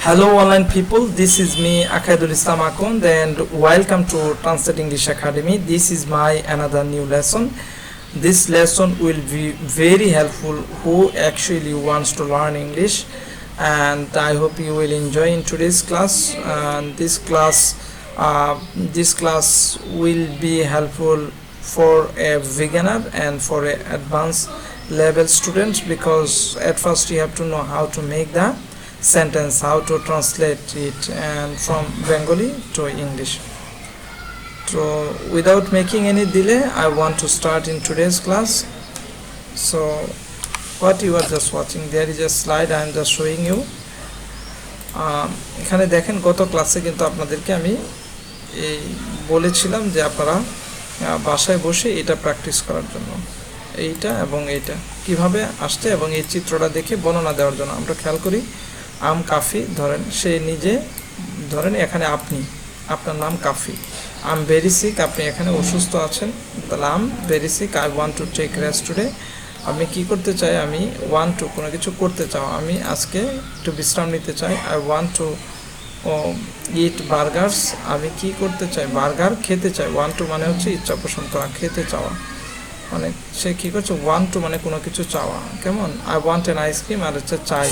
Hello online people, this is me Akaidul Islam Akund and welcome to Translate English Academy. This is my another new lesson. This lesson will be very helpful who actually wants to learn English, and I hope you will enjoy in today's class. And this class will be helpful for a beginner and for a advanced level students, because at first you have to know how to make the sentence, how to translate it and from Bengali to English. So without making any delay, I want to start in today's class. So what you are just watching, there is a slide I am just showing you. এখানে দেখেন গত ক্লাসে কিন্তু আপনাদেরকে আমি এই বলেছিলাম যে আপনারা বাসায় বসে এটা প্র্যাকটিস করার জন্য, এইটা এবং এইটা কিভাবে আসছে এবং এই চিত্রটা দেখে বর্ণনা দেওয়ার জন্য। আমরা খেয়াল করি আম কাফি, ধরেন সে নিজে, ধরেন এখানে আপনি, আপনার নাম কাফি। আম ভেরি সিক, আপনি এখানে অসুস্থ আছেন, তাহলে I'm very sick, I want to take rest today. আমি কি করতে চাই, আমি ওয়ান্ট টু কোনো কিছু করতে চাও, আমি আজকে একটু বিশ্রাম নিতে চাই। I want two it burghers, আমি কি করতে চাই, বার্গার খেতে চাই। ওয়ান্ট টু মানে হচ্ছে ইচ্ছা পোষণ করা, খেতে চাওয়া, মানে সে কী করছে, ওয়ান্ট টু মানে কোনো কিছু চাওয়া। কেমন, আই ওয়ান্ট অ্যান আইসক্রিম আর হচ্ছে চাই,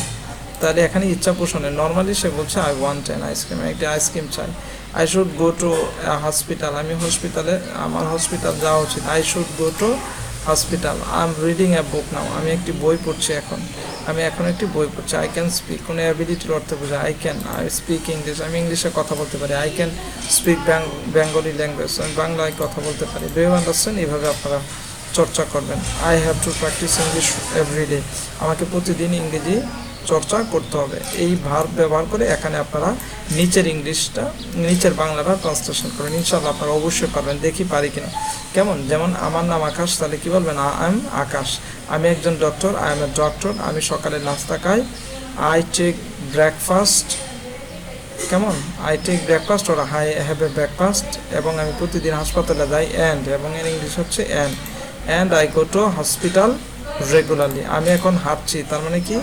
তাহলে এখানে ইচ্ছা পোষণে নর্মালি সে বলছে আই ওয়ান্ট অ্যান আইসক্রিম, একটি আইসক্রিম চাই। I should go to hospital, আমি হসপিটালে, আমার হসপিটাল যাওয়া উচিত। I should go to hospital. I am reading a book now, আমি একটি বই পড়ছি এখন, আমি এখন একটি বই পড়ছি। আই ক্যান স্পিক, কোনো অ্যাবিলিটির অর্থ বোঝায়। আই স্পিক ইংলিশ, আমি ইংলিশে কথা বলতে পারি। I can speak Bengali language, আমি বাংলায় কথা বলতে পারি। Do you understand? এইভাবে আপনারা চর্চা করবেন। I have to practice English everyday, আমাকে প্রতিদিন ইংরেজি চর্চা করতে হবে। এই ভার্ব ব্যবহার করে এখানে আপনারা নিচের ইংলিশটা, নিচের বাংলাটা ট্রান্সলেশন করেন, ইনশাল্লাহ আপনারা অবশ্যই পারবেন। দেখি পারি কিনা। কেমন, যেমন আমার নাম আকাশ, তাহলে কি বলবেন, আই এম আকাশ। আমি একজন doctor, I am a doctor. আমি সকালে নাস্তা খাই। আই টেক ব্রেকফাস্ট, কেমন, I take breakfast or I have a breakfast. এবং আমি প্রতিদিন হাসপাতালে যাই, অ্যান্ড, এবং এর ইংলিশ হচ্ছে and I go to hospital regularly. আমি এখন হাঁটছি, তার মানে কি,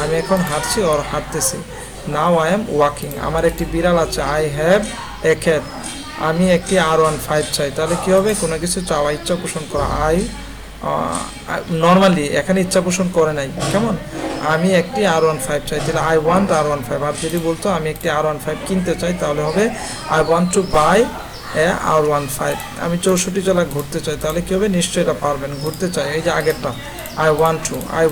আমি এখন হাঁটছি ওর হাঁটতেছি। নাও আই এম ওয়াকিং, আমার একটি বিড়াল আছে। আই হ্যাভ এ ক্যাট, আমি একটি R15 চাই। তাহলে কী হবে, কোনো কিছু চাওয়া, ইচ্ছা পোষণ করা। নর্মালি এখানে ইচ্ছা পোষণ করে নাই, কেমন, আমি একটি R15 চাই, তাহলে আই ওয়ান্ট R15। আর যদি বলতো আমি একটি R15 কিনতে চাই, তাহলে হবে I want two by R15। আমি 64 জেলা ঘুরতে চাই, তাহলে কী হবে, নিশ্চয়ই এটা পারবেন, ঘুরতে চাই, এই যে আগেরটা। আই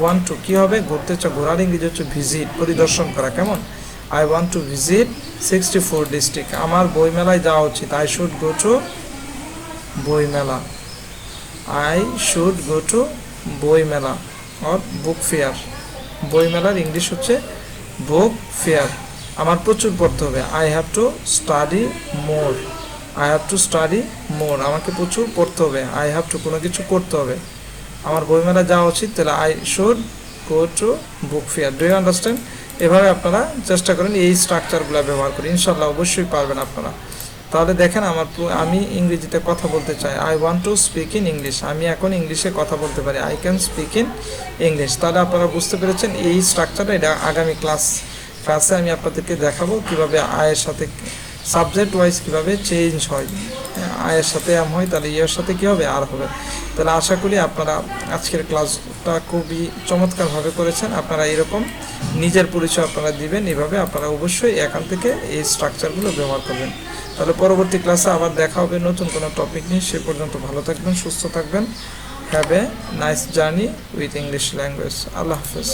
ওয়ান্ট টু কী হবে, ঘুরতে চাই, ঘোরার ইংরেজি হচ্ছে ভিজিট, পরিদর্শন করা। কেমন, I want to visit 64 district, আমার বইমেলায় যাওয়া উচিত। আই শুড গো টু বইমেলা, আই শুড গো টু বইমেলা অর বুক ফেয়ার। বইমেলার ইংলিশ হচ্ছে বুক ফেয়ার। আমার প্রচুর পড়তে হবে। I have to study more, I have to study মোর, আমাকে প্রচুর পড়তে হবে। আই হ্যাভ টু কোনো কিছু করতে হবে, আমার বইমেলা যাওয়া উচিত, তাহলে I should go to book fair. Do you understand? এভাবে আপনারা চেষ্টা করেন, এই স্ট্রাকচারগুলো ব্যবহার করি, ইনশাল্লাহ অবশ্যই পারবেন আপনারা। তাহলে দেখেন, আমি ইংরেজিতে কথা বলতে চাই। I want to speak in English, আমি এখন ইংলিশে কথা বলতে পারি। I can speak in English. তাহলে আপনারা বুঝতে পেরেছেন এই স্ট্রাকচারটা। এটা আগামী ক্লাসে আমি আপনাদেরকে দেখাবো কীভাবে আয়ের সাথে সাবজেক্ট ওয়াইজ কীভাবে চেঞ্জ হয়। আয়ের সাথে এম হয়, তাহলে ইয়ের সাথে কী হবে, আর হবে। তাহলে আশা করি আপনারা আজকের ক্লাসটা খুবই চমৎকারভাবে করেছেন। আপনারা এরকম নিজের পরিচয় আপনারা দিবেন, এভাবে আপনারা অবশ্যই এখান থেকে এই স্ট্রাকচারগুলো ব্যবহার করবেন। তাহলে পরবর্তী ক্লাসে আবার দেখা হবে নতুন কোনো টপিক নিয়ে। সে পর্যন্ত ভালো থাকবেন, সুস্থ থাকবেন। Have a nice journey with English language. আল্লাহ হাফেজ।